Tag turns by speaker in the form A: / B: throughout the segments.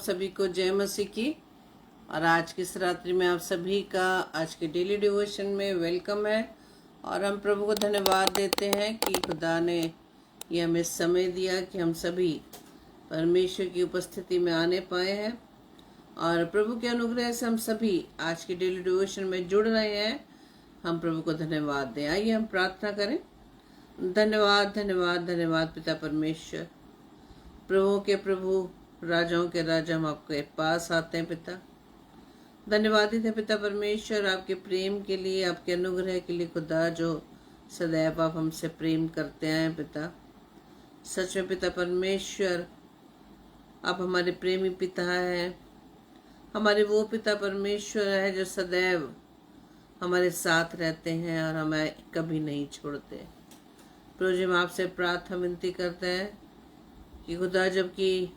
A: सभी को जय मसीह की। और आज की इस रात्रि में आप सभी का आज के डेली डिवोशन में वेलकम है। और हम प्रभु को धन्यवाद देते हैं कि खुदा ने ये हमें समय दिया कि हम सभी परमेश्वर की उपस्थिति में आने पाए हैं। और प्रभु के अनुग्रह से हम सभी आज की डेली डिवोशन में जुड़ रहे हैं। हम प्रभु को धन्यवाद दें। आइए हम प्रार्थना करें। धन्यवाद धन्यवाद धन्यवाद पिता परमेश्वर, प्रभु के प्रभु, राजाओं के राजा, हम आपके पास आते हैं पिता। धन्यवादित है पिता परमेश्वर आपके प्रेम के लिए, आपके अनुग्रह के लिए खुदा, जो सदैव आप हमसे प्रेम करते हैं पिता। सच में पिता परमेश्वर आप हमारे प्रेमी पिता हैं, हमारे वो पिता परमेश्वर है जो सदैव हमारे साथ रहते हैं और हमें कभी नहीं छोड़ते। प्रभु जी, हम आपसे प्रार्थना विनती करते हैं कि खुदा, जबकि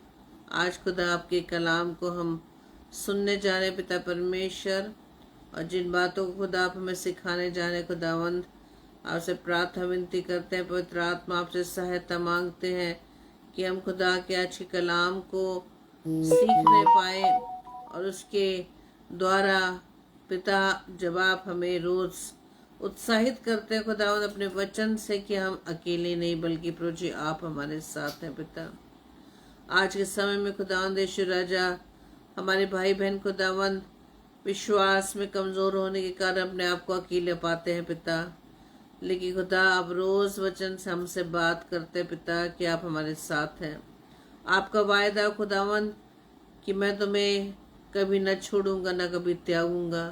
A: आज खुदा आपके कलाम को हम सुनने जा रहे पिता परमेश्वर, और जिन बातों को खुदा आप हमें सिखाने जा रहे खुदावंद, आपसे प्रार्थना विनती करते हैं, पवित्र आत्मा आपसे सहायता मांगते हैं कि हम खुदा के आज के कलाम को सीखने पाए और उसके द्वारा पिता, जब आप हमें रोज उत्साहित करते हैं खुदावंद अपने वचन से कि हम अकेले नहीं बल्कि प्रभु जी आप हमारे साथ हैं पिता। आज के समय में खुदावंद यीशु राजा, हमारे भाई बहन खुदावंद विश्वास में कमज़ोर होने के कारण अपने आप को अकेले पाते हैं पिता, लेकिन खुदा आप रोज़ वचन से हमसे बात करते हैं पिता कि आप हमारे साथ हैं। आपका वायदा खुदावंद कि मैं तुम्हें कभी न छोड़ूंगा न कभी त्यागूंगा।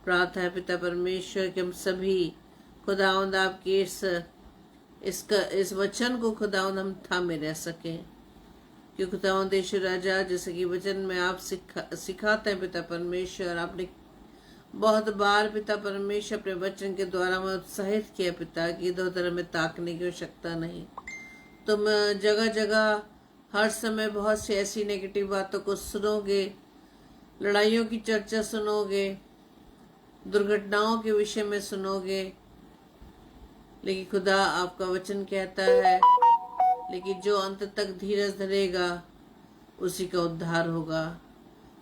A: प्रार्थना है पिता परमेश्वर कि हम सभी खुदावंद आपके इस वचन को खुदावंद हम थामे रह सकें, कि खुदावंद यीशु राजा, जैसे कि वचन में आप सिखाते हैं पिता परमेश्वर, आपने बहुत बार पिता परमेश्वर अपने वचन के द्वारा हमें उत्साहित किया पिता कि इधर उधर में ताकने की आवश्यकता नहीं। तुम जगह जगह हर समय बहुत सी ऐसी नेगेटिव बातों को सुनोगे, लड़ाइयों की चर्चा सुनोगे, दुर्घटनाओं के विषय में सुनोगे, लेकिन खुदा आपका वचन कहता है, लेकिन जो अंत तक धीरज धरेगा उसी का उद्धार होगा।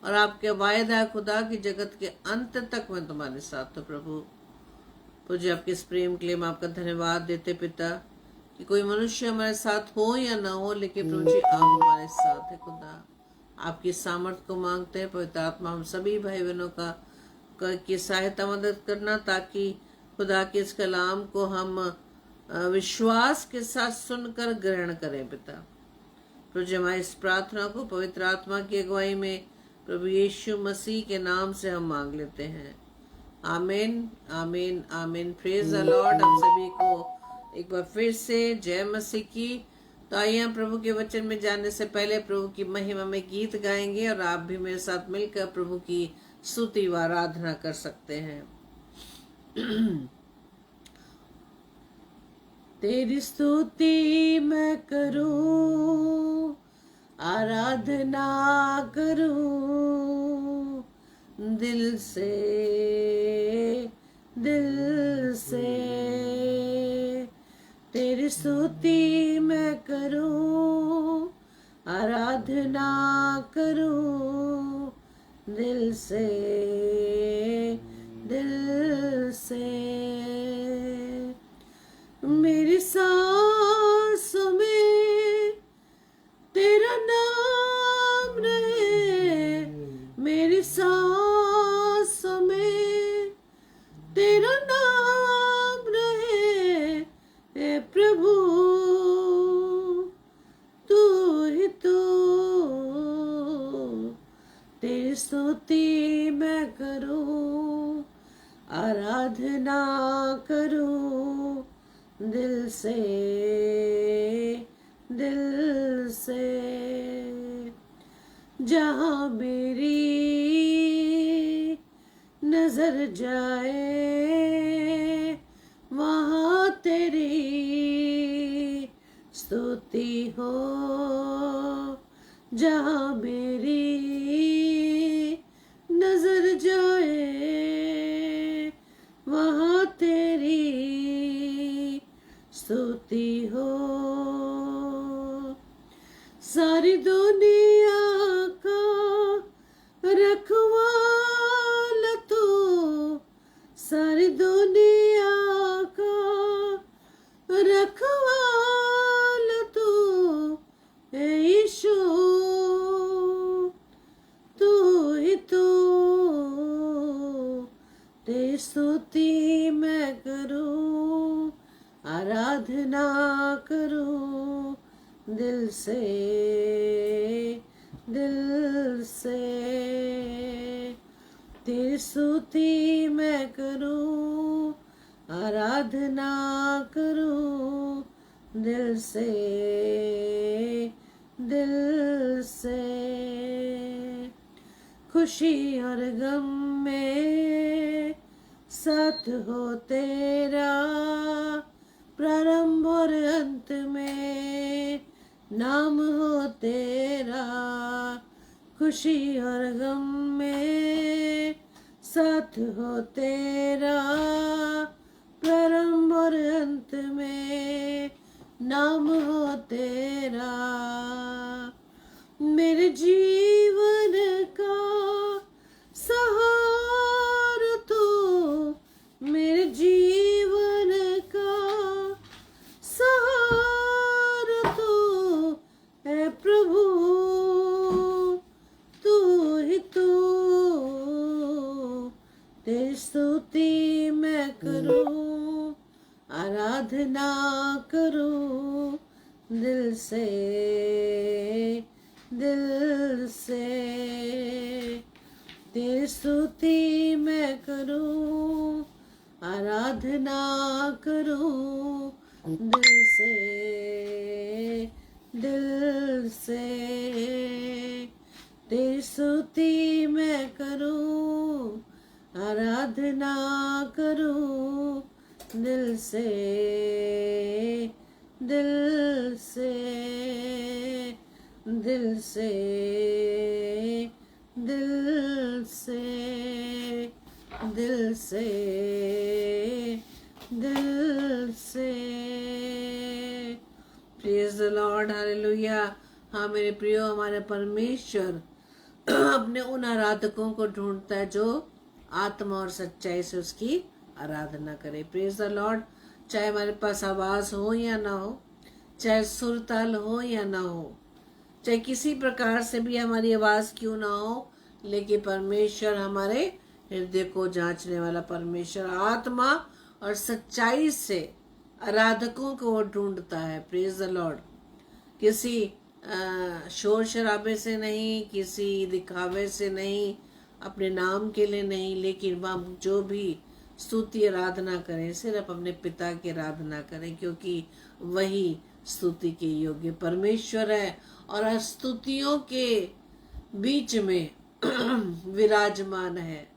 A: और आपके वायदा है खुदा की जगत के अंत तक मैं तुम्हारे साथ हूँ। प्रभु जी, आपके इस प्रेम के लिए हम आपका धन्यवाद देते पिता, कि कोई मनुष्य हमारे साथ हो या ना हो, लेकिन प्रभु जी आप हमारे साथ है खुदा। आपकी सामर्थ्य को मांगते हैं पवित्र आत्मा हम सभी भाई बहनों की सहायता मदद करना, ताकि खुदा के इस कलाम को हम विश्वास के साथ सुनकर ग्रहण करें पिता। प्रभु जी, हमारी इस प्रार्थना को पवित्र आत्मा की अगुवाई में प्रभु यीशु मसीह के नाम से हम मांग लेते हैं। आमीन आमीन आमीन। Praise the Lord. हम सभी को एक बार फिर से जय मसीह की। तो आइए हम प्रभु के वचन में जाने से पहले प्रभु की महिमा में गीत गाएंगे, और आप भी मेरे साथ मिलकर प्रभु की स्तुति व आराधना कर सकते हैं। तेरी स्तुति मैं करूं, आराधना करूं दिल से दिल से। तेरी स्तुति मैं करूं, आराधना करूं दिल से दिल से। मेरी सांसों में तेरा नाम रहे, मेरी सांसों में तेरा नाम रहे, हे प्रभु तू ही तू। तेरी स्तुति मैं करूं, आराधना करूं दिल से दिल से। जहाँ मेरी नजर जाए वहाँ तेरी स्तुति हो। जहाँ मेरी नजर जाए वहाँ तेरी स्तुति हो। सारी दुनिया का तेरी स्तुति मैं करूं, आराधना करूं दिल से, दिल से। तेरी स्तुति मैं करूं, आराधना करूं दिल से, दिल से। खुशी और गम में साथ हो तेरा, प्रारंभ और अंत में नाम हो तेरा। खुशी और गम में साथ हो तेरा, प्रारंभ और अंत में नाम हो तेरा। मेरे जीवन का सहारा तो, मेरे जीवन का सहारा तो है प्रभु, तू ही तू। तेरी स्तुति मैं करूं, आराधना करूं दिल से, दिल से। तेरी स्तुति मैं करूं, आराधना करूं दिल से, दिल से। तेरी स्तुति मैं करूं, आराधना करूं दिल से, दिल से, दिल से, दिल से, दिल से, दिल से। Praise the Lord, hallelujah. हाँ मेरे प्रियो, हमारे परमेश्वर अपने उन आराधकों को ढूंढता है जो आत्मा और सच्चाई से उसकी आराधना करे। Praise the Lord. चाहे हमारे पास आवाज हो या ना हो, चाहे सुर ताल हो या ना हो, चाहे किसी प्रकार से भी हमारी आवाज क्यों ना हो, लेकिन परमेश्वर हमारे हृदय को जांचने वाला परमेश्वर आत्मा और सच्चाई से आराधकों को वो ढूंढता है। Praise the Lord. किसी शोर शराबे से नहीं, किसी दिखावे से नहीं, अपने नाम के लिए नहीं, लेकिन वह जो भी स्तुति आराधना करें सिर्फ अपने पिता की आराधना करें, क्योंकि वही स्तुति के योग्य परमेश्वर है और स्तुतियों के बीच में विराजमान है।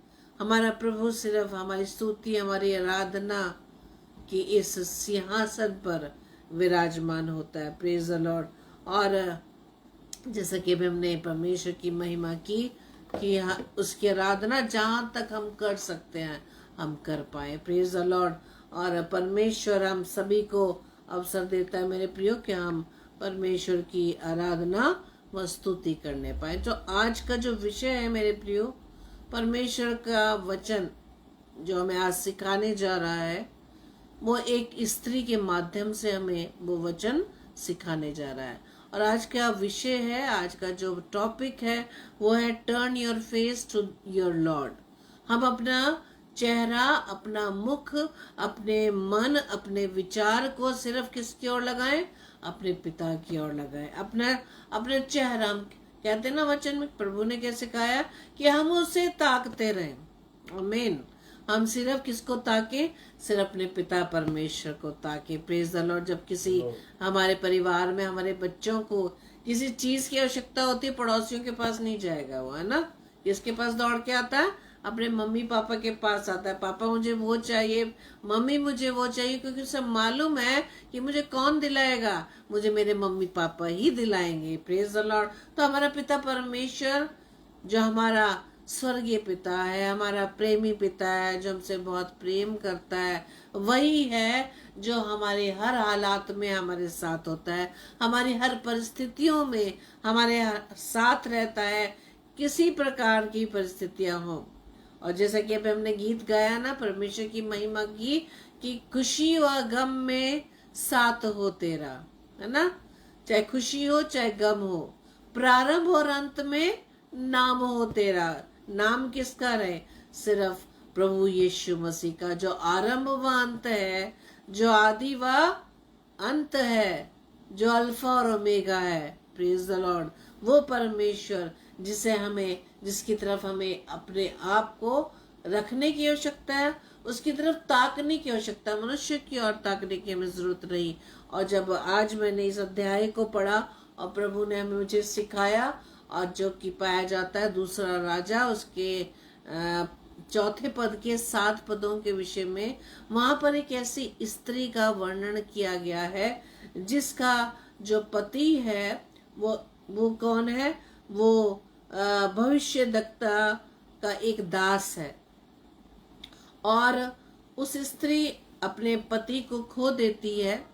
A: हमारा प्रभु सिर्फ हमारी स्तुति, हमारी आराधना की इस सिंहासन पर विराजमान होता है। Praise the Lord. और जैसा कि अभी हमने परमेश्वर की महिमा की कि उसकी आराधना जहाँ तक हम कर सकते हैं हम कर पाए। Praise the Lord. और परमेश्वर हम सभी को अवसर देता है मेरे प्रियो कि हम परमेश्वर की आराधना व स्तुति करने पाए। तो आज का जो विषय है मेरे प्रियो, परमेश्वर का वचन जो हमें आज सिखाने जा रहा है, वो एक स्त्री के माध्यम से हमें वो वचन सिखाने जा रहा है। और आज का विषय है, आज का जो टॉपिक है वो है turn your face to your lord. हम अपना चेहरा, अपना मुख, अपने मन, अपने विचार को सिर्फ किसकी ओर लगाएं? अपने पिता की ओर लगाएं। अपने चेहरा, हम कहते हैं ना वचन में, प्रभु ने कैसे कहा कि हम उसे ताकते रहें। आमीन। हम सिर्फ किसको ताके? सिर्फ अपने पिता परमेश्वर को ताके। Praise the Lord. जब किसी हमारे परिवार में हमारे बच्चों को किसी चीज की आवश्यकता होती है, पड़ोसियों के पास नहीं जाएगा वो, है ना? किसके पास दौड़ के आता है? अपने मम्मी पापा के पास आता है। पापा मुझे वो चाहिए, मम्मी मुझे वो चाहिए, क्योंकि उसे मालूम है कि मुझे कौन दिलाएगा? मुझे मेरे मम्मी पापा ही दिलाएंगे। Praise the Lord. तो हमारा पिता परमेश्वर जो हमारा स्वर्गीय पिता है, हमारा प्रेमी पिता है, जो हमसे बहुत प्रेम करता है, वही है जो हमारे हर हालात में हमारे साथ होता है, हमारी हर परिस्थितियों में हमारे साथ रहता है, किसी प्रकार की परिस्थितियां हो। और जैसा कि अभी हमने गीत गाया ना, परमेश्वर की महिमा की कि खुशी व गम में साथ हो तेरा, है ना? चाहे खुशी हो चाहे गम हो, प्रारंभ और अंत में नाम हो तेरा। नाम किसका रहे? सिर्फ प्रभु यीशु मसीह का, जो आरंभ व अंत है, जो आदि व अंत है, जो अल्फा और ओमेगा है। Praise the Lord. वो परमेश्वर जिसकी तरफ हमें अपने आप को रखने की आवश्यकता है, उसकी तरफ ताकने की आवश्यकता है। मनुष्य की ओर ताकने की हमें जरूरत नहीं। और जब आज मैंने इस अध्याय को पढ़ा और प्रभु ने हमें मुझे सिखाया, और जो कि पाया जाता है दूसरा राजा उसके 4 पद के 7 पदों के विषय में, वहां पर एक ऐसी स्त्री का वर्णन किया गया है जिसका जो पति है वो कौन है? वो भविष्यद्वक्ता का एक दास है। और उस स्त्री अपने पति को खो देती है,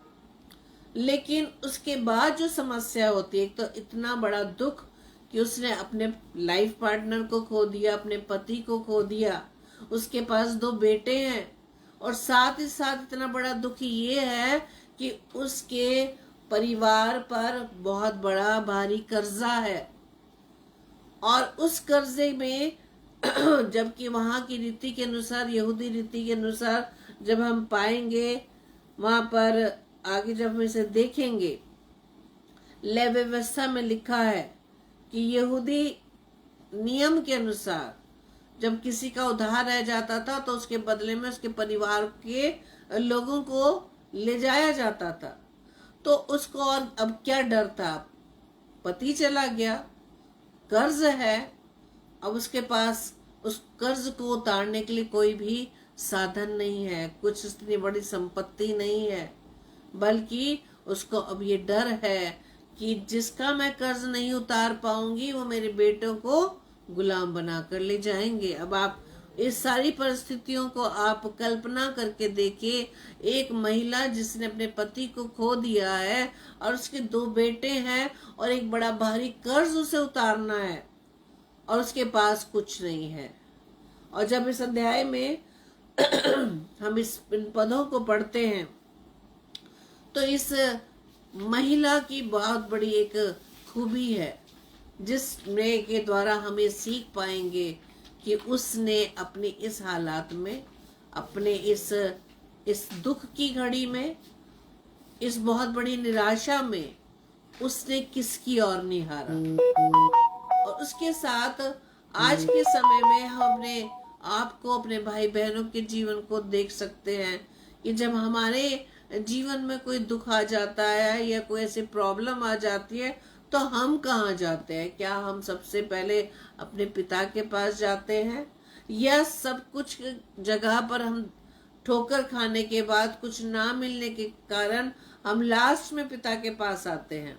A: लेकिन उसके बाद जो समस्या होती है, एक तो इतना बड़ा दुख कि उसने अपने लाइफ पार्टनर को खो दिया, अपने पति को खो दिया, उसके पास 2 बेटे हैं, और साथ ही साथ इतना बड़ा दुख ये है कि उसके परिवार पर बहुत बड़ा भारी कर्जा है। और उस कर्जे में जबकि वहां की रीति के अनुसार, यहूदी रीति के अनुसार जब हम पाएंगे, वहां पर आगे जब हम इसे देखेंगे, ले व्यवस्था में लिखा है कि यहूदी नियम के अनुसार जब किसी का उधार रह जाता था तो उसके बदले में उसके परिवार के लोगों को ले जाया जाता था। तो उसको और अब क्या डर था? पति चला गया, कर्ज है, अब उसके पास उस कर्ज को उतारने के लिए कोई भी साधन नहीं है, कुछ इतनी बड़ी संपत्ति नहीं है, बल्कि उसको अब ये डर है कि जिसका मैं कर्ज नहीं उतार पाऊंगी वो मेरे बेटों को गुलाम बनाकर ले जाएंगे। अब आप इस सारी परिस्थितियों को आप कल्पना करके देखिए, एक महिला जिसने अपने पति को खो दिया है और उसके 2 बेटे हैं और एक बड़ा भारी कर्ज उसे उतारना है और उसके पास कुछ नहीं है। और जब इस अध्याय में हम इन पदों को पढ़ते हैं तो इस महिला की बहुत बड़ी एक खूबी है जिसमें के द्वारा हम ये सीख पाएंगे कि उसने अपनी इस हालात में, अपने इस दुख की घड़ी में, इस बहुत बड़ी निराशा में उसने किसकी ओर निहारा। और उसके साथ आज के समय में हमने आपको, अपने भाई बहनों के जीवन को देख सकते हैं कि जब हमारे जीवन में कोई दुख आ जाता है या कोई ऐसी प्रॉब्लम आ जाती है तो हम कहाँ जाते हैं? क्या हम सबसे पहले अपने पिता के पास जाते हैं, या सब कुछ जगह पर हम ठोकर खाने के बाद, कुछ ना मिलने के कारण हम लास्ट में पिता के पास आते हैं?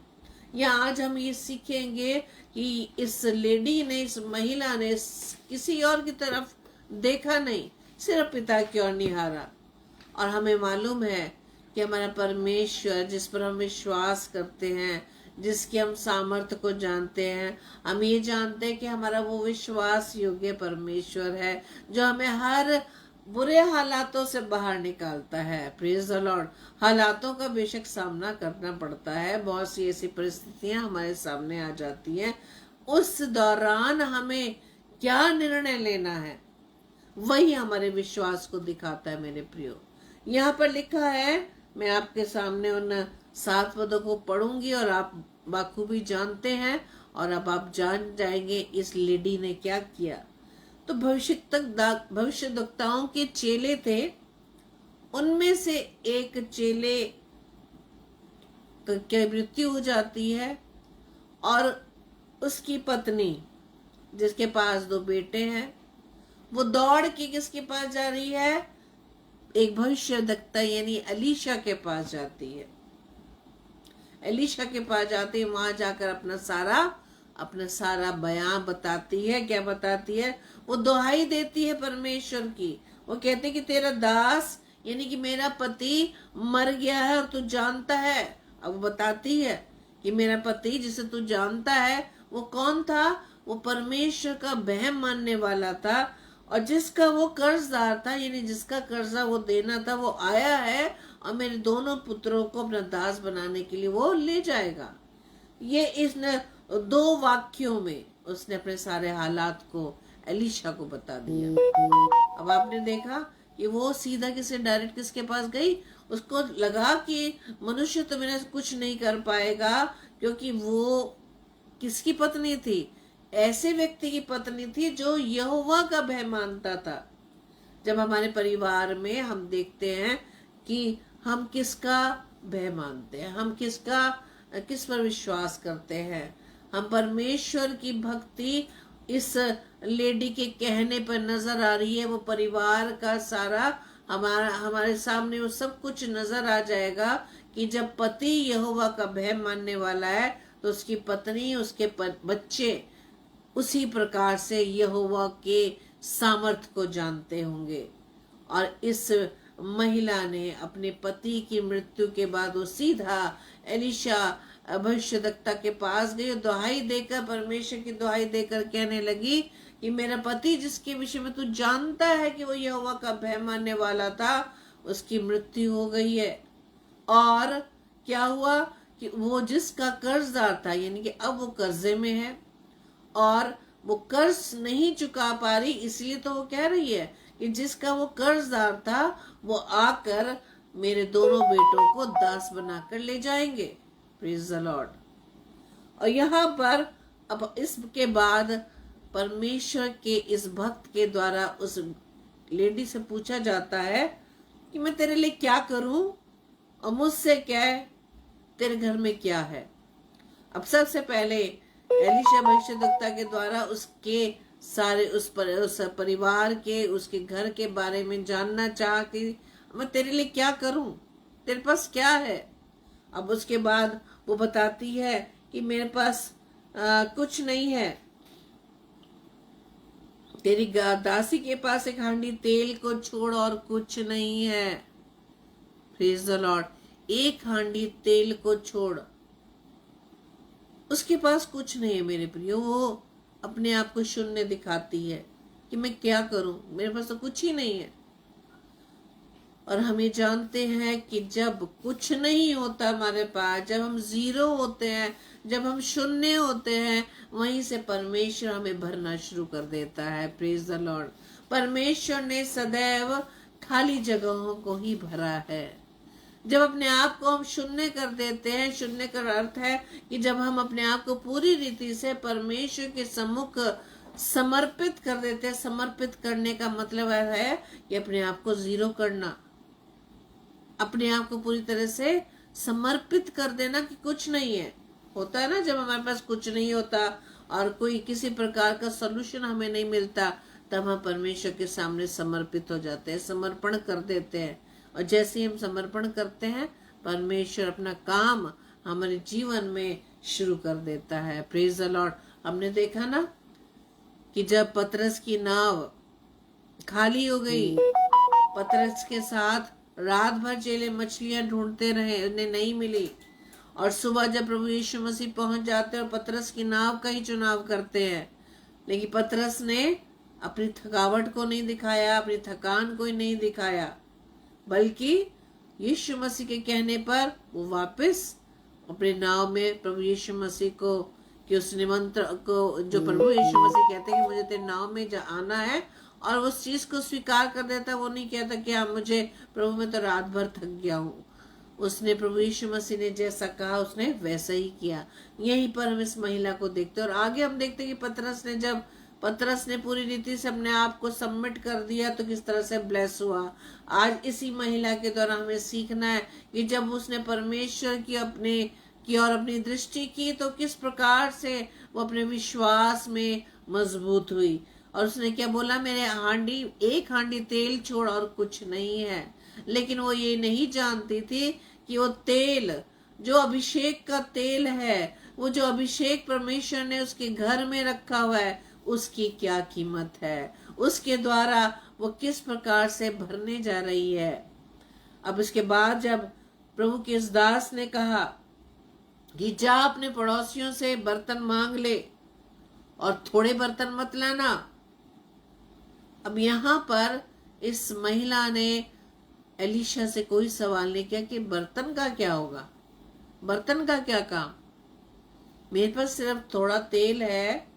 A: या आज हम ये सीखेंगे कि इस लेडी ने, इस महिला ने किसी और की तरफ देखा नहीं, सिर्फ पिता की ओर निहारा। और हमें मालूम है कि हमारा परमेश्वर जिस पर हम विश्वास करते हैं, जिसके हम सामर्थ्य को जानते हैं, हम ये जानते हैं कि हमारा वो विश्वास योग्य परमेश्वर है जो हमें हर बुरे हालातों से बाहर निकालता है। Praise the Lord. हालातों का बेशक सामना करना पड़ता है, बहुत सी ऐसी परिस्थितियां हमारे सामने आ जाती हैं, उस दौरान हमें क्या निर्णय लेना है वही हमारे विश्वास को दिखाता है। मेरे प्रियो, यहाँ पर लिखा है, मैं आपके सामने उन 7 पदों को पढ़ूंगी और आप बाखूबी जानते हैं, और अब आप जान जाएंगे इस लेडी ने क्या किया। तो भविष्यद्वक्ताओं के चेले थे, उनमें से एक चेले की मृत्यु हो जाती है और उसकी पत्नी, जिसके पास 2 बेटे हैं, वो दौड़ के किसके पास जा रही है? एक भविष्यद्वक्ता यानी एलीशा के पास जाती है। एलीशा के पास जाती है, वहां जाकर अपना सारा बयान बताती है। क्या बताती है? वो दुहाई देती है परमेश्वर की। वो कहती है कि तेरा दास यानी कि मेरा पति मर गया है और तू जानता है। अब वो बताती है कि मेरा पति जिसे तू जानता है वो कौन था? वो परमेश्वर का वहम मानने वाला था, और जिसका वो कर्जदार था, यानी जिसका कर्जा वो देना था, वो आया है और मेरे दोनों पुत्रों को अपना दास बनाने के लिए वो ले जाएगा। ये इस 2 वाक्यों में उसने अपने सारे हालात को एलीशा को बता दिया। अब आपने देखा कि वो सीधा किसे डायरेक्ट किसके पास गई, उसको लगा कि मनुष्य तो मेरा कुछ नहीं कर पाएगा, क्योंकि वो किसकी पत्नी थी, ऐसे व्यक्ति की पत्नी थी जो यहोवा का भय मानता था। जब हमारे परिवार में हम देखते हैं कि हम किसका भय मानते हैं, हम किस पर विश्वास करते हैं, हम परमेश्वर की भक्ति इस लेडी के कहने पर नजर आ रही है। वो परिवार का सारा हमारे सामने वो सब कुछ नजर आ जाएगा कि जब पति यहोवा का भय मानने वाला है तो उसकी पत्नी, उसके बच्चे उसी प्रकार से यहोवा के सामर्थ को जानते होंगे। और इस महिला ने अपने पति की मृत्यु के बाद वो सीधा एलिशा भविष्यद्वक्ता के पास गई, दुहाई देकर, परमेश्वर की दुहाई देकर कहने लगी कि मेरा पति जिसके विषय में तू जानता है कि वो यहोवा का भय मानने वाला था, उसकी मृत्यु हो गई है। और क्या हुआ कि वो जिसका कर्जदार था, यानी कि अब वो कर्जे में है और वो कर्ज नहीं चुका पा रही, इसलिए तो वो कह रही है कि जिसका वो कर्जदार था वो आकर मेरे दोनों बेटों को दास बनाकर ले जाएंगे। Praise the Lord. और यहाँ पर अब इसके बाद परमेश्वर के इस भक्त के द्वारा उस लेडी से पूछा जाता है कि मैं तेरे लिए क्या करूं और मुझसे क्या है, तेरे घर में क्या है। अब सबसे पहले एलिशा भविष्यद्वक्ता के द्वारा उसके सारे उस परिवार के, उसके घर के बारे में जानना चाहा कि मैं तेरे लिए क्या करूं, तेरे पास क्या है। अब उसके बाद वो बताती है कि मेरे पास कुछ नहीं है, तेरी दासी के पास एक हांडी तेल को छोड़ और कुछ नहीं है। Praise the Lord. एक हांडी तेल को छोड़, उसके पास कुछ नहीं है मेरे प्रियो। वो अपने आप को शून्य दिखाती है कि मैं क्या करूं, मेरे पास तो कुछ ही नहीं है। और हमें जानते हैं कि जब कुछ नहीं होता हमारे पास, जब हम जीरो होते हैं, जब हम शून्य होते हैं, वहीं से परमेश्वर हमें भरना शुरू कर देता है। Praise the Lord. परमेश्वर ने सदैव खाली जगहों को ही भरा है। जब अपने आप को हम शून्य कर देते हैं, शून्य का अर्थ है कि जब हम अपने आप को पूरी रीति से परमेश्वर के सम्मुख समर्पित कर देते हैं। समर्पित करने का मतलब है कि अपने आप को जीरो करना, अपने आप को पूरी तरह से समर्पित कर देना कि कुछ नहीं है। होता है ना, जब हमारे पास कुछ नहीं होता और कोई किसी प्रकार का सॉल्यूशन हमें नहीं मिलता, तब हम परमेश्वर के सामने समर्पित हो जाते हैं, समर्पण कर देते हैं। और जैसे ही हम समर्पण करते हैं, परमेश्वर अपना काम हमारे जीवन में शुरू कर देता है। Praise the Lord. हमने देखा ना कि जब पतरस की नाव खाली हो गई, पतरस के साथ रात भर चेले मछलियां ढूंढते रहे, उन्हें नहीं मिली। और सुबह जब प्रभु यीशु मसीह पहुंच जाते हैं और पतरस की नाव का ही चुनाव करते हैं, लेकिन पतरस ने अपनी थकावट को नहीं दिखाया, अपनी थकान को ही नहीं दिखाया, बल्कि यीशु मसीह के कहने पर वो वापस अपने नाव में प्रभु यीशु मसीह को, कि उस निमंत्रण को, जो प्रभु यीशु मसीह कहते हैं कि मुझे तेरे नाव में आना है, और उस चीज को स्वीकार कर देता। वो नहीं कहता कि हाँ मुझे प्रभु मैं तो रात भर थक गया हूँ। उसने, प्रभु यीशु मसीह ने जैसा कहा उसने वैसा ही किया। यहीं पर हम इस महिला को देखते हैं। और आगे हम देखते हैं कि जब पतरस ने पूरी रीति से अपने आप को सबमिट कर दिया तो किस तरह से ब्लेस हुआ। आज इसी महिला के द्वारा हमें सीखना है कि जब उसने परमेश्वर की और अपनी दृष्टि की तो किस प्रकार से वो अपने विश्वास में मजबूत हुई। और उसने क्या बोला, मेरे एक हांडी तेल छोड़ और कुछ नहीं है। लेकिन वो ये नहीं जानती थी कि वो तेल जो अभिषेक का तेल है, वो जो अभिषेक परमेश्वर ने उसके घर में रखा हुआ है, उसकी क्या कीमत है, उसके द्वारा वो किस प्रकार से भरने जा रही है। अब इसके बाद जब प्रभु के इस दास ने कहा कि जा अपने पड़ोसियों से बर्तन मांग ले और थोड़े बर्तन मत लाना। अब यहाँ पर इस महिला ने एलिशा से कोई सवाल नहीं किया कि बर्तन का क्या होगा, बर्तन का क्या काम, मेरे पास सिर्फ थोड़ा तेल है,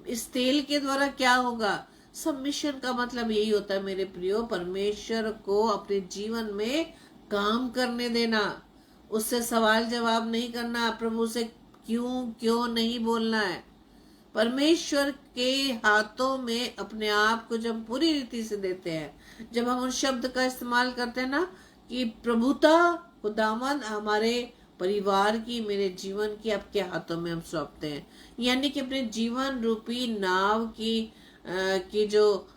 A: इस तेल के द्वारा क्या होगा। सबमिशन का मतलब यही होता है मेरे प्रियो, परमेश्वर को अपने जीवन में काम करने देना, उससे सवाल जवाब नहीं करना, प्रभु से क्यों क्यों नहीं बोलना है। परमेश्वर के हाथों में अपने आप को जब पूरी रीति से देते हैं, जब हम उन शब्द का इस्तेमाल करते हैं ना कि प्रभुता खुदावंद हमारे परिवार की, मेरे जीवन की आपके हाथों में हम सौंपते हैं, यानी कि अपने जीवन रूपी नाव की जो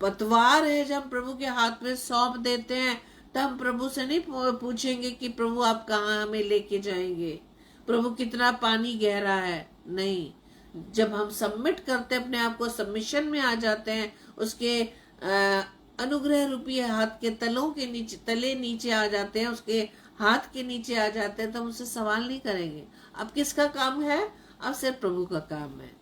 A: पतवार है जब हम प्रभु के हाथ में सौंप देते हैं, तब हम प्रभु से नहीं पूछेंगे कि प्रभु आप कहाँ हमें लेके जाएंगे, प्रभु कितना पानी गहरा है। नहीं, जब हम सबमिट करते हैं, अपने आप को सबमिशन में आ जाते हैं, उसके अनुग्रह रूपी हाथ के तले नीचे आ जाते हैं, उसके हाथ के नीचे आ जाते हैं, तो हम उससे सवाल नहीं करेंगे अब किसका काम है, अब सिर्फ प्रभु का काम है,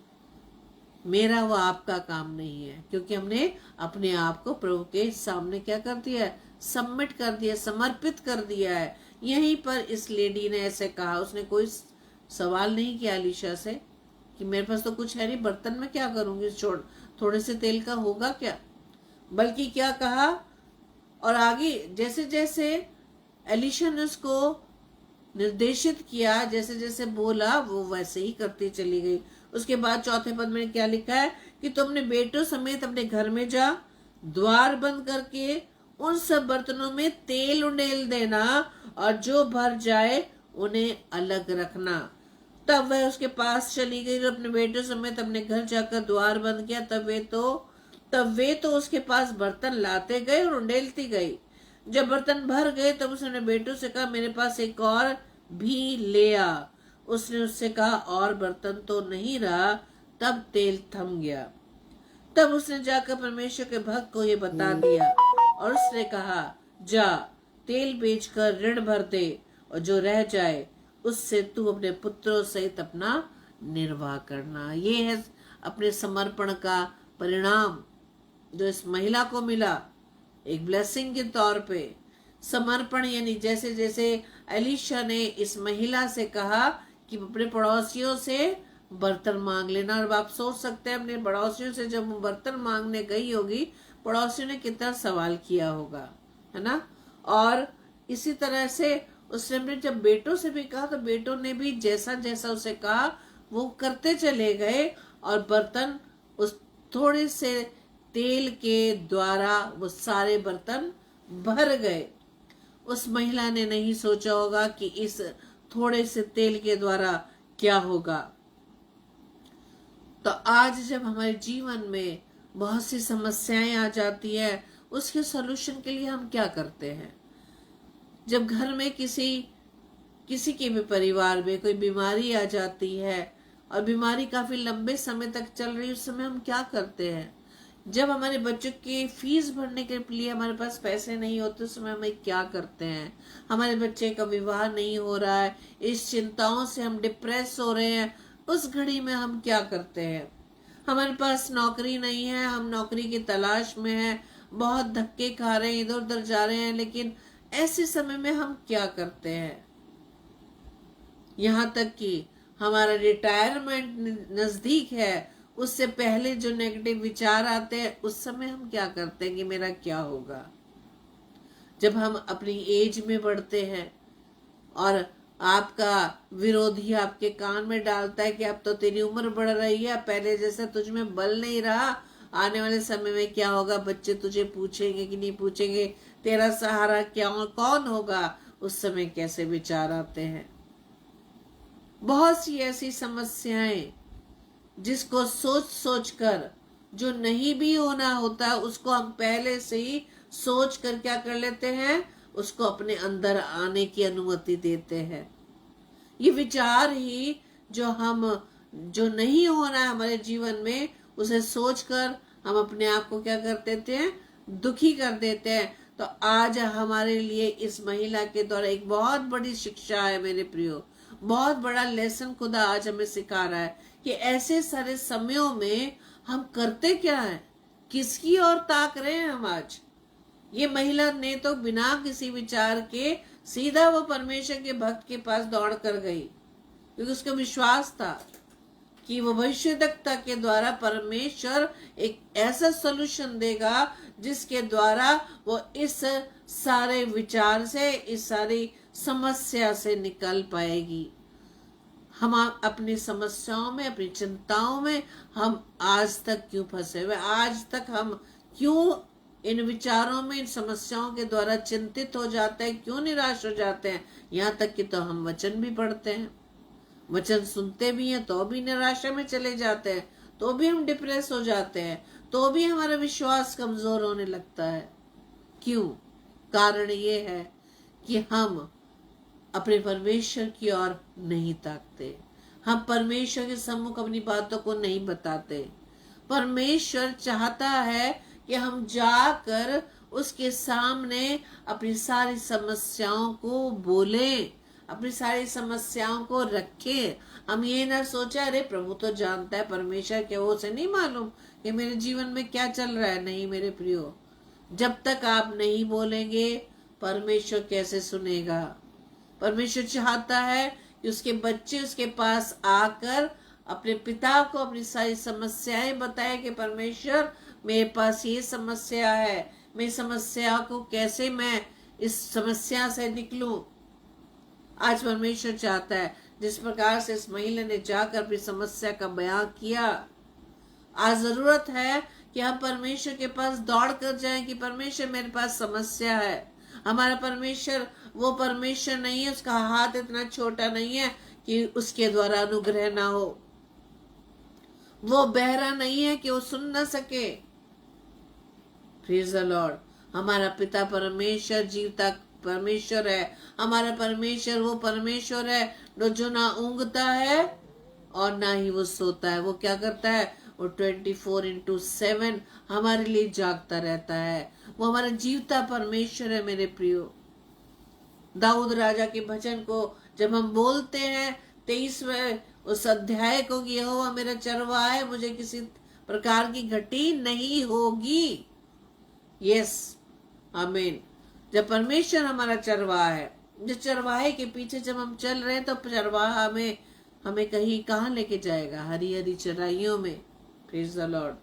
A: मेरा वो आपका काम नहीं है, क्योंकि हमने अपने आप को प्रभु के सामने क्या कर दिया है, सबमिट कर दिया, समर्पित कर दिया है। यहीं पर इस लेडी ने ऐसे कहा, उसने कोई सवाल नहीं किया अलीशा से कि मेरे पास तो कुछ है नहीं, बर्तन में क्या करूंगी, छोड़ थोड़े से तेल का होगा क्या, बल्कि क्या कहा, और आगे जैसे जैसे एलिशा ने उसको निर्देशित किया, जैसे जैसे बोला वो वैसे ही करती चली गई। उसके बाद चौथे पद में क्या लिखा है कि तुम अपने बेटों समेत अपने घर में जा, द्वार बंद करके उन सब बर्तनों में तेल उंडेल देना, और जो भर जाए उन्हें अलग रखना। तब वह उसके पास चली गई और अपने बेटों समेत अपने घर जाकर द्वार बंद किया। तब वे तो उसके पास बर्तन लाते गए और उंडेलती गई। जब बर्तन भर गए तब उसने अपने बेटों से कहा, मेरे पास एक और भी ले आ। उसने उससे कहा, और बर्तन तो नहीं रहा। तब तेल थम गया। तब उसने जाकर परमेश्वर के भक्त को ये बता दिया, और उसने कहा, जा तेल बेचकर ऋण भर दे, और जो रह जाए उससे तू अपने पुत्रों सहित अपना निर्वाह करना। ये है अपने समर्पण का परिणाम जो इस महिला को मिला, एक ब्लेसिंग के तौर पे। समर्पण यानी जैसे जैसे एलिशा ने इस महिला से कहा कि अपने पड़ोसियों से बर्तन मांग लेना, और आप सोच सकते हैं अपने पड़ोसियों से जब वो बर्तन मांगने गई होगी, पड़ोसियों ने कितना सवाल किया होगा, है ना। और इसी तरह से उसने जब बेटों से भी कहा तो बेटों ने भी जैसा जैसा उसे कहा वो करते चले गए, और बर्तन उस थोड़े से तेल के द्वारा वो सारे बर्तन भर गए। उस महिला ने नहीं सोचा होगा कि इस थोड़े से तेल के द्वारा क्या होगा। तो आज जब हमारे जीवन में बहुत सी समस्याएं आ जाती है, उसके सॉल्यूशन के लिए हम क्या करते हैं। जब घर में किसी के भी परिवार में कोई बीमारी आ जाती है और बीमारी काफी लंबे समय तक चल रही है, उस समय हम क्या करते हैं। जब हमारे बच्चों की फीस भरने के लिए हमारे पास पैसे नहीं होते, उस समय हम क्या करते हैं। हमारे बच्चे का विवाह नहीं हो रहा है, इस चिंताओं से हम डिप्रेस हो रहे हैं, उस घड़ी में हम क्या करते हैं। हमारे पास नौकरी नहीं है, हम नौकरी की तलाश में हैं, बहुत धक्के खा रहे हैं, इधर उधर जा रहे हैं, लेकिन ऐसे समय में हम क्या करते हैं। यहाँ तक कि हमारा रिटायरमेंट नजदीक है, उससे पहले जो नेगेटिव विचार आते हैं, उस समय हम क्या करते हैं कि मेरा क्या होगा। जब हम अपनी एज में बढ़ते हैं और आपका विरोधी आपके कान में डालता है कि अब तो तेरी उम्र बढ़ रही है, पहले जैसा तुझ में बल नहीं रहा, आने वाले समय में क्या होगा, बच्चे तुझे पूछेंगे कि नहीं पूछेंगे, तेरा सहारा क्या कौन होगा, उस समय कैसे विचार आते हैं। बहुत सी ऐसी समस्याएं जिसको सोच सोच कर, जो नहीं भी होना होता उसको हम पहले से ही सोच कर क्या कर लेते हैं, उसको अपने अंदर आने की अनुमति देते हैं। ये विचार ही जो नहीं होना है हमारे जीवन में, उसे सोचकर हम अपने आप को क्या कर देते हैं, दुखी कर देते हैं। तो आज हमारे लिए इस महिला के द्वारा एक बहुत बड़ी शिक्षा है मेरे प्रियो, बहुत बड़ा लेसन खुदा आज हमें सिखा रहा है कि ऐसे सारे समयों में हम करते क्या है, किसकी ओर ताक रहे हैं हम आज। ये महिला ने तो बिना किसी विचार के सीधा वो परमेश्वर के भक्त के पास दौड़ कर गई, क्योंकि उसका विश्वास था कि वो भविष्यवक्ता के द्वारा परमेश्वर एक ऐसा सॉल्यूशन देगा जिसके द्वारा वो इस सारे विचार से, इस सारी समस्या से निकल पाएगी। हम अपनी समस्याओं में, अपनी चिंताओं में हम आज तक क्यों फंसे हुए, आज तक हम क्यों इन विचारों में, इन समस्याओं के द्वारा चिंतित हो जाते हैं, क्यों निराश हो जाते हैं। यहाँ तक कि तो हम वचन भी पढ़ते हैं, वचन सुनते भी हैं, तो भी निराशा में चले जाते हैं, तो भी हम डिप्रेस हो जाते हैं, तो भी हमारा विश्वास कमजोर होने लगता है। क्यों? कारण ये है कि हम अपने परमेश्वर की ओर नहीं ताकते, हम परमेश्वर के सम्मुख अपनी बातों को नहीं बताते। परमेश्वर चाहता है कि हम जाकर उसके सामने अपनी सारी समस्याओं को बोलें, अपनी सारी समस्याओं को रखें। हम ये ना सोचे अरे प्रभु तो जानता है, परमेश्वर के वो से नहीं मालूम कि मेरे जीवन में क्या चल रहा है। नहीं मेरे प्रियो, जब तक आप नहीं बोलेंगे परमेश्वर कैसे सुनेगा। परमेश्वर चाहता है कि उसके बच्चे उसके पास आकर अपने पिता को अपनी सारी समस्याएं बताए कि परमेश्वर मेरे पास ये समस्या है, मेरी समस्या को कैसे मैं इस समस्या से निकलूं। आज परमेश्वर चाहता है जिस प्रकार से इस महिला ने जाकर अपनी समस्या का बयां किया, आज जरूरत है कि हम परमेश्वर के पास दौड़ कर जाएं कि परमेश्वर मेरे पास समस्या है। हमारा परमेश्वर वो परमेश्वर नहीं है, उसका हाथ इतना छोटा नहीं है कि उसके द्वारा अनुग्रह ना हो। वो बहरा नहीं है कि वो सुन ना सके। Praise the Lord. हमारा पिता परमेश्वर जीवता परमेश्वर है। हमारा परमेश्वर वो परमेश्वर है जो ना ऊँघता है और ना ही वो सोता है। वो क्या करता है? वो 24/7 हमारे लिए जागता रहता है। वो हमारा जीवता परमेश्वर है मेरे प्रियो। दाऊद राजा के भजन को जब हम बोलते हैं 23वें उस अध्याय को कि यहोवा मेरा चरवाहा है, मुझे किसी प्रकार की घटी नहीं होगी। यस, आमीन। जब परमेश्वर हमारा चरवाहा है, जिस चरवाहे के पीछे जब हम चल रहे हैं तो चरवाहा हमें कहीं कहाँ लेके जाएगा? हरी हरी चराइयों में। Praise the Lord.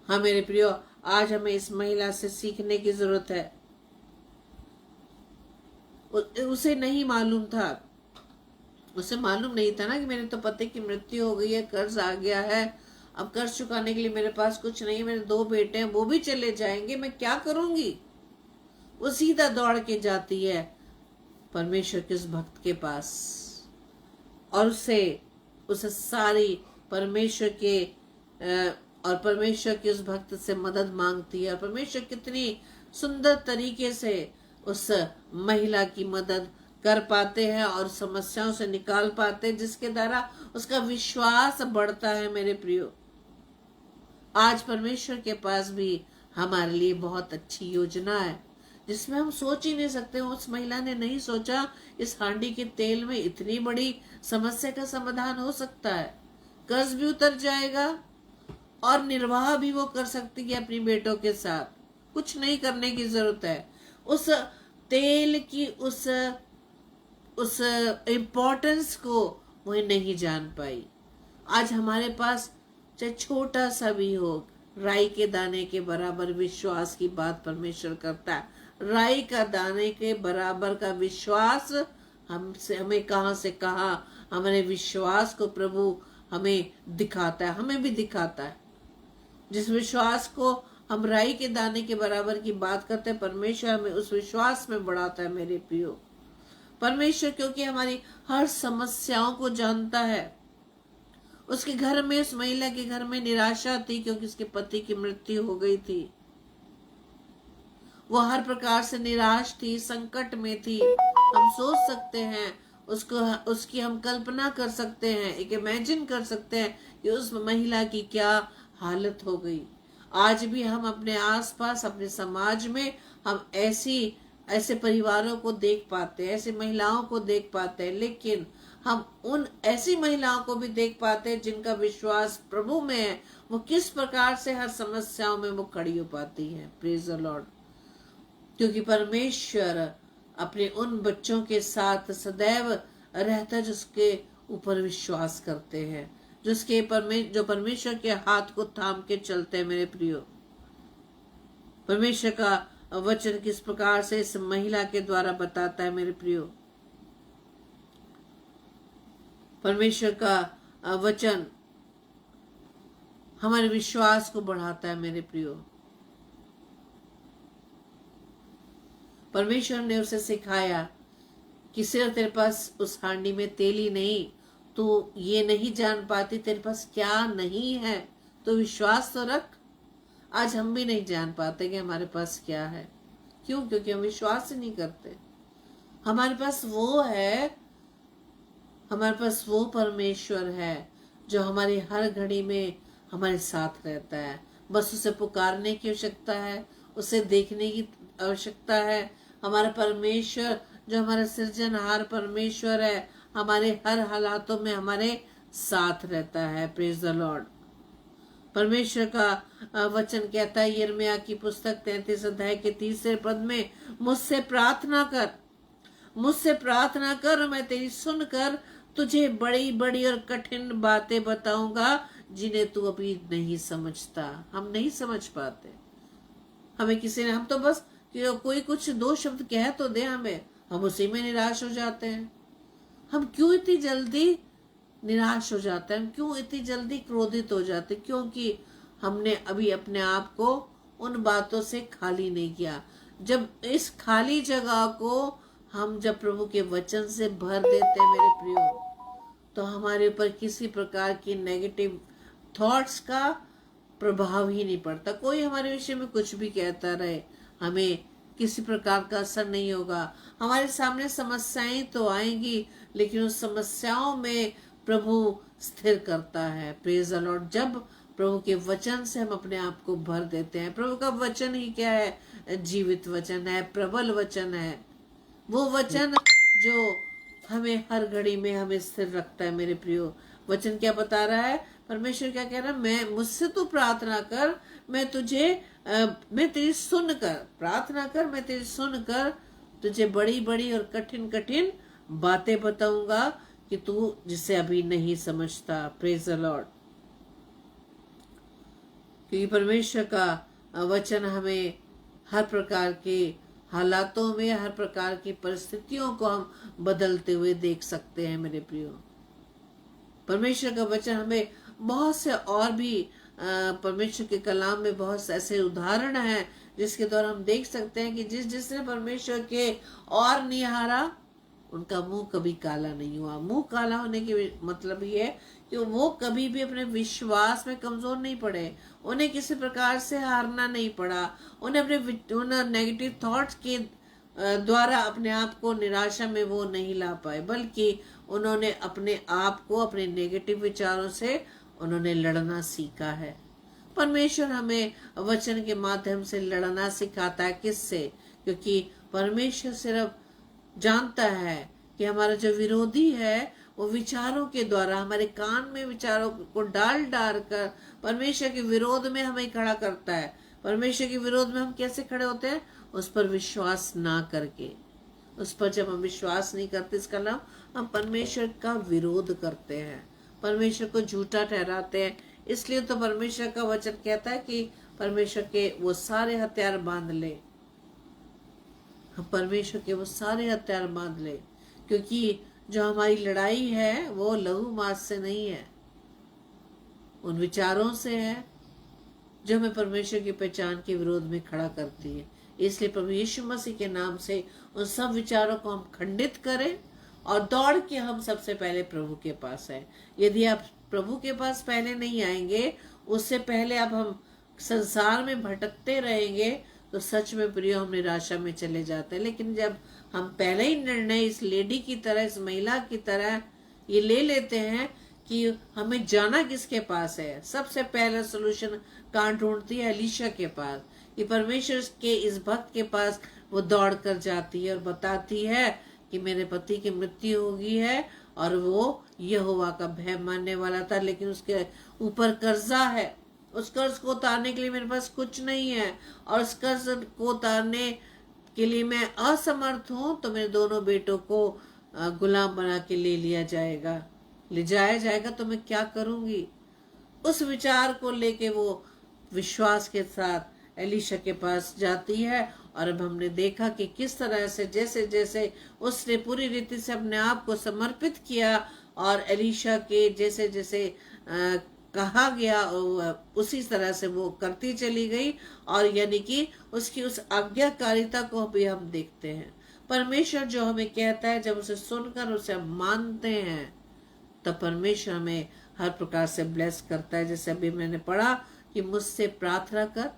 A: हाँ मेरे प्रियो, आज हमें इस महिला से सीखने की जरूरत है। उसे नहीं मालूम था, उसे मालूम नहीं था ना कि मेरे तो पति की मृत्यु हो गई है, कर्ज आ गया है, अब कर्ज चुकाने के लिए मेरे पास कुछ नहीं, मेरे 2 बेटे हैं वो भी चले जाएंगे, मैं क्या करूंगी। वो सीधा दौड़ के जाती है परमेश्वर के उस भक्त के पास और उसे सारी परमेश्वर के उस भक्त से मदद मांगती है। और परमेश्वर कितनी सुंदर तरीके से उस महिला की मदद कर पाते हैं और समस्याओं से निकाल पाते हैं, जिसके द्वारा उसका विश्वास बढ़ता है। मेरे प्रियो, आज परमेश्वर के पास भी हमारे लिए बहुत अच्छी योजना है जिसमें हम सोच ही नहीं सकते। उस महिला ने नहीं सोचा इस हांडी के तेल में इतनी बड़ी समस्या का समाधान हो सकता है। कर्ज भी उतर जाएगा और निर्वाह भी वो कर सकती है अपनी बेटों के साथ। कुछ नहीं करने की जरूरत है। उस तेल की उस इम्पोर्टेंस को वो नहीं जान पाई। आज हमारे पास चाहे छोटा सा भी हो, राई के दाने के बराबर विश्वास की बात परमेश्वर करता है। राई का दाने के बराबर का विश्वास हमें कहां से कहां हमारे विश्वास को प्रभु हमें दिखाता है, हमें भी दिखाता है। जिस विश्वास को हम राई के दाने के बराबर की बात करते हैं, परमेश्वर हमें उस विश्वास में बढ़ाता है। मेरे प्रियो, परमेश्वर क्योंकि हमारी हर समस्याओं को जानता है। उसके घर में, उस महिला के घर में निराशा थी क्योंकि उसके पति की मृत्यु हो गई थी। वो हर प्रकार से निराश थी, संकट में थी। हम सोच सकते हैं उसकी हम कल्पना कर सकते हैं, एक इमेजिन कर सकते हैं कि उस महिला की क्या हालत हो गई। आज भी हम अपने आसपास, अपने समाज में हम ऐसे परिवारों को देख पाते हैं, ऐसी महिलाओं को देख पाते हैं, लेकिन हम उन ऐसी महिलाओं को भी देख पाते हैं जिनका विश्वास प्रभु में है। वो किस प्रकार से हर समस्याओं में वो खड़ी हो पाती हैं। Praise the Lord. क्योंकि परमेश्वर अपने उन बच्चों के साथ सदैव रहता है जिसके ऊपर विश्वास करते हैं। जो परमेश्वर के हाथ को थाम के चलते हैं मेरे प्रियो। परमेश्वर का वचन किस प्रकार से इस महिला के द्वारा बताता है मेरे प्रियो। परमेश्वर का वचन हमारे विश्वास को बढ़ाता है मेरे प्रियो। परमेश्वर ने उसे सिखाया कि सिर्फ तेरे पास उस हांडी में तेल ही नहीं, तो ये नहीं जान पाती तेरे पास क्या नहीं है, तो विश्वास तो रख। आज हम भी नहीं जान पाते कि हमारे पास क्या है। क्यों? क्योंकि हम विश्वास ही नहीं करते। हमारे पास वो है, हमारे पास वो परमेश्वर है जो हमारी हर घड़ी में हमारे साथ रहता है। बस उसे पुकारने की आवश्यकता है, उसे देखने की आवश्यकता है। हमारा परमेश्वर जो हमारा सृजनहार परमेश्वर है, हमारे हर हालातों में हमारे साथ रहता है। Praise the Lord. परमेश्वर का वचन कहता है यिर्मयाह की पुस्तक 33 अध्याय के 30 पद में, मुझसे प्रार्थना कर, मैं तेरी सुनकर तुझे बड़ी बड़ी और कठिन बातें बताऊंगा जिन्हें तू अभी नहीं समझता। हम नहीं समझ पाते। हमें किसी ने, हम तो बस कोई कुछ दो शब्द कह तो दे हमें, हम उसी में निराश हो जाते हैं। हम क्यों इतनी जल्दी निराश हो जाते हैं? हम क्यों इतनी जल्दी क्रोधित हो जाते? क्योंकि हमने अभी अपने आप को उन बातों से खाली नहीं किया। जब इस खाली जगह को हम जब प्रभु के वचन से भर देते हैं मेरे प्रियो, तो हमारे ऊपर किसी प्रकार की नेगेटिव थॉट्स का प्रभाव ही नहीं पड़ता। कोई हमारे विषय में कुछ भी कहता रहे, हमें किसी प्रकार का असर नहीं होगा। हमारे सामने समस्याएं तो आएंगी, लेकिन उस समस्याओं में प्रभु स्थिर करता है। Praise the Lord. जब प्रभु के वचन से हम अपने आप को भर देते हैं, प्रभु का वचन ही क्या है? जीवित वचन है, प्रबल वचन है। वो वचन जो हमें हर घड़ी में हमें स्थिर रखता है मेरे प्रियो। वचन क्या बता रहा है? परमेश्वर क्या कह रहा है? मैं मुझसे तू प्रार्थना कर, मैं तेरी सुनकर प्रार्थना कर, मैं तेरी सुनकर तुझे बड़ी बड़ी और कठिन कठिन बातें बताऊंगा कि तू जिसे अभी नहीं समझता। Praise the Lord. क्योंकि परमेश्वर का वचन हमें हर प्रकार के हालातों में, हर प्रकार की परिस्थितियों को हम बदलते हुए देख सकते हैं मेरे प्रियो। परमेश्वर का वचन हमें बहुत से और भी परमेश्वर के कलाम में बहुत से ऐसे उदाहरण हैं जिसके द्वारा हम देख सकते हैं कि जिसने परमेश्वर के और निहारा, उनका मुंह कभी काला नहीं हुआ। मुंह काला होने के मतलब ये है कि वो कभी भी अपने विश्वास में कमजोर नहीं पड़े, उन्हें किसी प्रकार से हारना नहीं पड़ा, उन्हें अपने नेगेटिव थॉट्स के द्वारा अपने आप को निराशा में वो नहीं ला पाए, बल्कि उन्होंने अपने आप को अपने नेगेटिव विचारों से उन्होंने लड़ना सीखा है। परमेश्वर हमें वचन के माध्यम से लड़ना सिखाता है। किससे? क्योंकि परमेश्वर सिर्फ जानता है कि हमारा जो विरोधी है वो विचारों के द्वारा हमारे कान में विचारों को डाल कर परमेश्वर के विरोध में हमें खड़ा करता है। परमेश्वर के विरोध में हम कैसे खड़े होते हैं? उस पर विश्वास ना करके। उस पर जब हम विश्वास नहीं करते, इसका नाम हम परमेश्वर का विरोध करते हैं, परमेश्वर को झूठा ठहराते हैं। इसलिए तो परमेश्वर का वचन कहता है कि परमेश्वर के वो सारे हथियार बांध ले, हम परमेश्वर के वो सारे हथियार बांध ले। क्योंकि जो हमारी लड़ाई है वो लहू मांस से नहीं है, उन विचारों से है जो हमें परमेश्वर की पहचान के विरोध में खड़ा करती है। इसलिए प्रभु यीशु मसीह के नाम से उन सब विचारों को हम खंडित करें और दौड़ के हम सबसे पहले प्रभु के पास आए। यदि आप प्रभु के पास पहले नहीं आएंगे, उससे पहले आप हम संसार में भटकते रहेंगे, तो सच में प्रिय हम निराशा में चले जाते हैं। लेकिन जब हम पहले ही निर्णय इस लेडी की तरह, इस महिला की तरह ये ले लेते हैं कि हमें जाना किसके पास है, सबसे पहला सोल्यूशन कहाँ ढूंढती है? एलीशा के पास। कि परमेश्वर के इस भक्त के पास वो दौड़ कर जाती है और बताती है कि मेरे पति की मृत्यु हो गई है और वो यहोवा का भय मानने वाला था, लेकिन उसके ऊपर कर्जा है, उस कर्ज को उतारने के लिए मेरे पास कुछ नहीं है, और उस कर्ज को उतारने के लिए मैं असमर्थ हूँ, तो मेरे दोनों बेटों को गुलाम बना के ले लिया जाएगा। ले जाया जाएगा तो मैं क्या करूंगी। उस विचार को लेके वो विश्वास के साथ एलीशा के पास जाती है। और अब हमने देखा कि किस तरह से जैसे जैसे उसने पूरी रीति से अपने आप को समर्पित किया और एलीशा के जैसे जैसे कहा गया उसी तरह से वो करती चली गई। और यानी कि उसकी उस आज्ञाकारिता को भी हम देखते हैं। परमेश्वर जो हमें कहता है, जब उसे सुनकर उसे हम मानते हैं, तब परमेश्वर हमें हर प्रकार से ब्लेस करता है। जैसे अभी मैंने पढ़ा कि मुझसे प्रार्थना कर,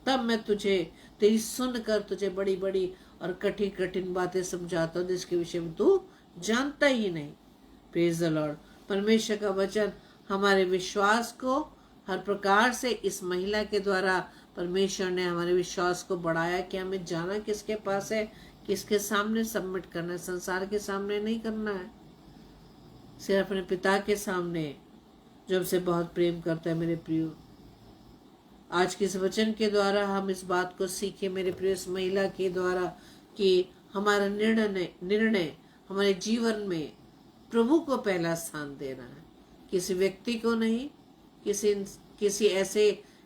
A: तब मैं तुझे तेरी सुनकर तुझे बड़ी बड़ी और कठिन कठिन बातें समझाता हूँ जिसके विषय में तू जानता ही नहीं। Praise the Lord. परमेश्वर का वचन हमारे विश्वास को हर प्रकार से इस महिला के द्वारा परमेश्वर ने हमारे विश्वास को बढ़ाया कि हमें जाना किसके पास है, किसके सामने सबमिट करना है। संसार के सामने नहीं करना है, सिर्फ अपने पिता के सामने जो हमसे बहुत प्रेम करता है। मेरे प्रियो, आज के इस वचन के द्वारा हम इस बात को सीखे मेरे प्रिय, इस महिला के द्वारा, कि हमारा निर्णय हमारे जीवन में प्रभु को पहला स्थान देना है, किसी व्यक्ति को नहीं, किसी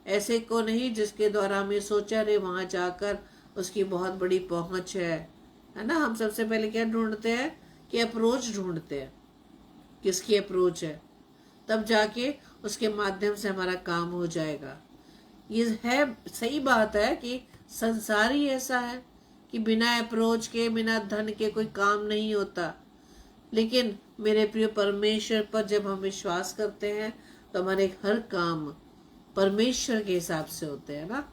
A: ऐसे को नहीं जिसके द्वारा हमें सोचा रे वहां जाकर उसकी बहुत बड़ी पहुंच है ना। हम सबसे पहले क्या ढूंढते हैं कि अप्रोच ढूंढते हैं, किसकी अप्रोच है, तब जाके उसके माध्यम से हमारा काम हो जाएगा। ये है, सही बात है कि संसार ही ऐसा है कि बिना अप्रोच के, बिना धन के कोई काम नहीं होता। लेकिन मेरे प्रिय, परमेश्वर पर जब हम विश्वास करते हैं तो हमारे हर काम परमेश्वर के हिसाब से होते हैं ना।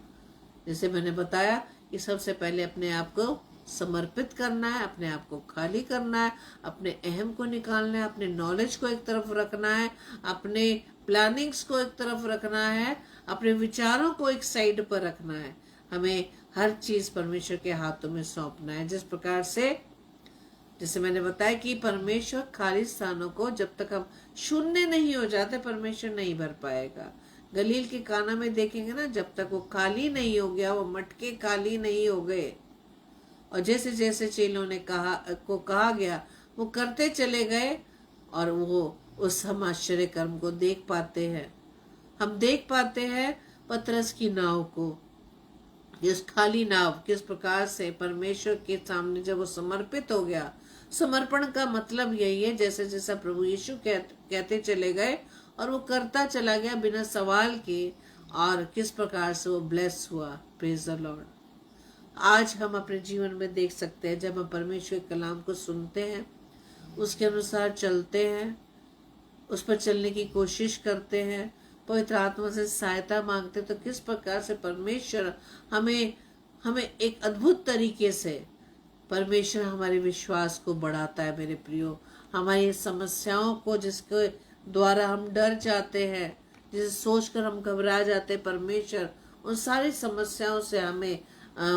A: जैसे मैंने बताया कि सबसे पहले अपने आप को समर्पित करना है, अपने आप को खाली करना है, अपने अहम को निकालना है, अपने नॉलेज को एक तरफ रखना है, अपने प्लानिंग्स को एक तरफ रखना है, अपने विचारों को एक साइड पर रखना है। हमें हर चीज परमेश्वर के हाथों में सौंपना है। जिस प्रकार से, जैसे मैंने बताया कि परमेश्वर खाली स्थानों को जब तक हम शून्य नहीं हो जाते, परमेश्वर नहीं भर पाएगा। गलील के काना में देखेंगे ना, जब तक वो खाली नहीं हो गया, वो मटके खाली नहीं हो गए, और जैसे जैसे चेलों ने कहा गया वो करते चले गए, और वो उस हम आश्चर्य कर्म को देख पाते हैं। हम देख पाते हैं पतरस की नाव को, इस खाली नाव किस प्रकार से परमेश्वर के सामने जब वो समर्पित हो गया। समर्पण का मतलब यही है, जैसे जैसा प्रभु यीशु कहते चले गए और वो करता चला गया बिना सवाल के, और किस प्रकार से वो ब्लेस हुआ। Praise the Lord. आज हम अपने जीवन में देख सकते हैं, जब हम परमेश्वर के कलाम को सुनते हैं, उसके अनुसार चलते हैं, उस पर चलने की कोशिश करते हैं, पवित्र आत्मा से सहायता मांगते, तो किस प्रकार से परमेश्वर हमें एक अद्भुत तरीके से परमेश्वर हमारे विश्वास को बढ़ाता है। मेरे प्रियो, हमारी समस्याओं को जिसके द्वारा हम डर जाते हैं, जिसे सोचकर हम घबरा जाते हैं, परमेश्वर उन सारी समस्याओं से हमें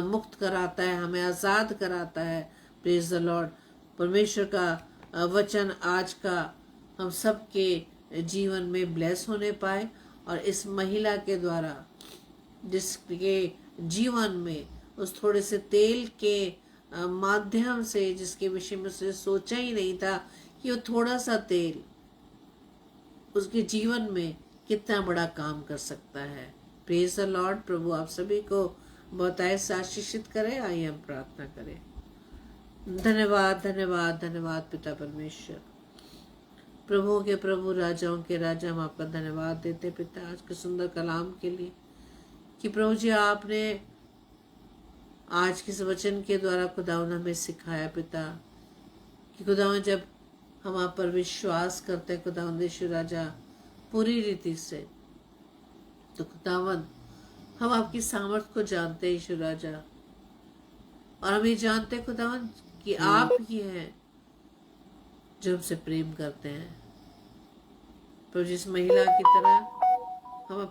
A: मुक्त कराता है, हमें आज़ाद कराता है। Praise the Lord. परमेश्वर का वचन आज का हम सब के जीवन में ब्लेस होने पाए, और इस महिला के द्वारा जिसके जीवन में उस थोड़े से तेल के माध्यम से, जिसके विषय में उसने सोचा ही नहीं था कि वो थोड़ा सा तेल उसके जीवन में कितना बड़ा काम कर सकता है। Praise the Lord. प्रभु आप सभी को बहुत ऐसा आशीषित करे। आइए हम प्रार्थना करें। धन्यवाद धन्यवाद धन्यवाद पिता परमेश्वर, प्रभुओं के प्रभु, राजाओं के राजा, हम आपका धन्यवाद देते पिता आज के सुंदर कलाम के लिए, कि प्रभु जी आपने आज के इस वचन के द्वारा खुदावन हमें सिखाया पिता, कि खुदावन जब हम आप पर विश्वास करते हैं खुदावन यीशु राजा पूरी रीति से, तो खुदावन हम आपकी सामर्थ को जानते हैं यीशु राजा, और हम ये जानते हैं खुदावन कि आप ही हैं जो हमसे प्रेम करते हैं। तो जिस महिला की तरह हम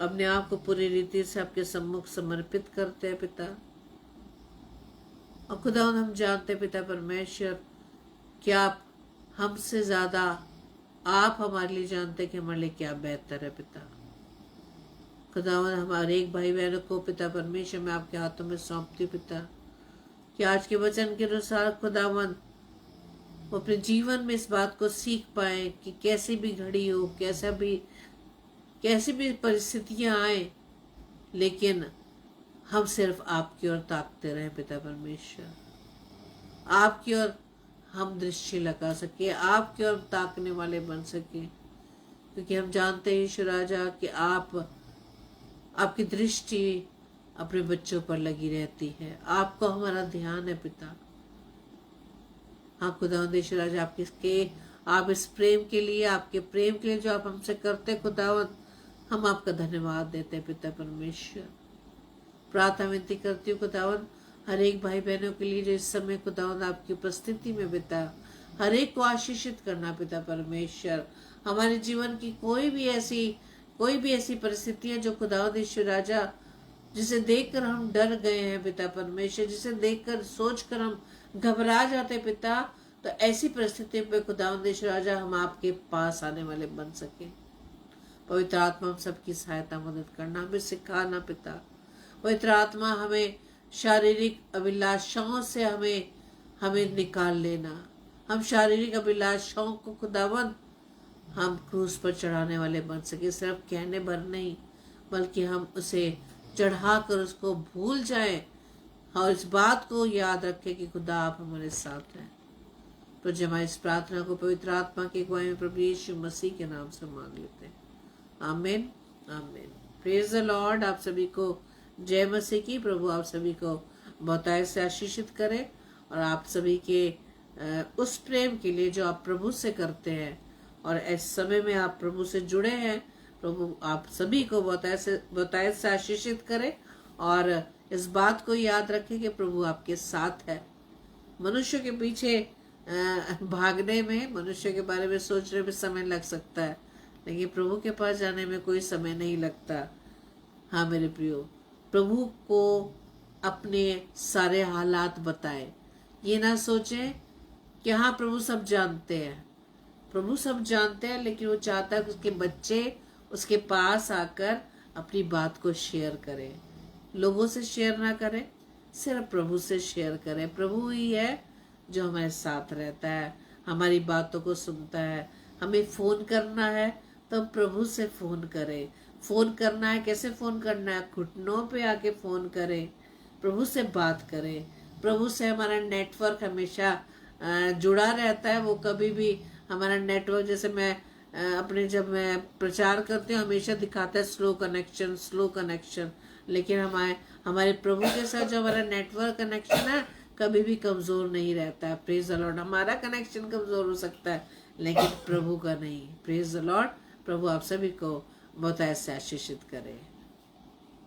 A: अपने आप को पूरी रीति से आपके सम्मुख समर्पित करते हैं पिता, और खुदावन हम जानते हैं पिता परमेश्वर कि आप हमसे ज्यादा, आप हमारे लिए जानते हैं कि हमारे लिए क्या बेहतर है पिता। खुदावन हमारे एक भाई बहनों को पिता परमेश्वर मैं आपके हाथों में सौंपती हूँ पिता, कि आज के वचन के अनुसार खुदावन वो अपने जीवन में इस बात को सीख पाए कि कैसी भी घड़ी हो, कैसी भी परिस्थितियां आए, लेकिन हम सिर्फ आपकी ओर ताकते रहें पिता परमेश्वर। आपकी ओर हम दृष्टि लगा सके, आपकी ओर ताकने वाले बन सके, क्योंकि हम जानते हैं यीशु राजा कि आपकी दृष्टि अपने बच्चों पर लगी रहती है। आपको हमारा ध्यान है पिता। हाँ खुदावंद यीशु राजा, आप इस प्रेम के लिए, आपके प्रेम के लिए जो आप हमसे करते खुदावंद, हम आपका धन्यवाद देते हैं पिता परमेश्वर। प्रार्थना विनती करती हूँ खुदावंद हर एक भाई बहनों के लिए जो इस समय खुदावंद आपकी उपस्थिति में पिता, हर एक को आशीषित करना पिता परमेश्वर। हमारे जीवन की कोई भी ऐसी परिस्थितियां जो खुदावंद यीशु राजा, जिसे देखकर हम डर गए हैं पिता परमेश्वर, जिसे देखकर सोचकर हम घबरा जाते पिता, तो ऐसी परिस्थिति पे खुदावंद यीशु राजा हम आपके पास आने वाले बन सके। पवित्र आत्मा हम सबकी सहायता मदद करना, हमें सिखाना पिता। पवित्र आत्मा हमें शारीरिक अभिलाषाओं से हमें निकाल लेना। हम शारीरिक अभिलाषाओं को खुदावंद हम क्रूस पर चढ़ाने वाले बन सके, सिर्फ कहने भर नहीं, बल्कि हम उसे चढ़ाकर उसको भूल जाएं और इस बात को याद रखें कि खुदा आप हमारे साथ हैं। तो जब हम इस प्रार्थना को पवित्र आत्मा की अगुवाई में प्रभु यीशु मसीह के नाम से मांग लेते हैं, आमीन आमीन। Praise the Lord. आप सभी को जय मसीह की। प्रभु आप सभी को बहुतायत से आशीषित करे और आप सभी के उस प्रेम के लिए जो आप प्रभु से करते हैं और इस समय में आप प्रभु से जुड़े हैं, प्रभु आप सभी को बहुतायत से आशीषित करे और इस बात को याद रखें कि प्रभु आपके साथ है। मनुष्य के पीछे भागने में, मनुष्य के बारे में सोचने में समय लग सकता है, लेकिन प्रभु के पास जाने में कोई समय नहीं लगता। हाँ मेरे प्रियो, प्रभु को अपने सारे हालात बताएं। ये ना सोचें कि हाँ प्रभु सब जानते हैं। प्रभु सब जानते हैं, लेकिन वो चाहता है कि उसके बच्चे उसके पास आकर अपनी बात को शेयर करें। लोगों से शेयर ना करें, सिर्फ प्रभु से शेयर करें। प्रभु ही है जो हमारे साथ रहता है, हमारी बातों को सुनता है। हमें फ़ोन करना है तो प्रभु से फ़ोन करें। फ़ोन करना है, कैसे फ़ोन करना है? घुटनों पे आके फ़ोन करें, प्रभु से बात करें। प्रभु से हमारा नेटवर्क हमेशा जुड़ा रहता है। वो कभी भी हमारा नेटवर्क, जैसे जब मैं प्रचार करती हूँ हमेशा दिखाता है स्लो कनेक्शन, लेकिन हमारे प्रभु के साथ जो हमारा नेटवर्क कनेक्शन है कभी भी कमज़ोर नहीं रहता है। Praise the Lord. हमारा कनेक्शन कमज़ोर हो सकता है, लेकिन प्रभु का नहीं। Praise the Lord. प्रभु आप सभी को बहुत ऐसे आशीषित करे।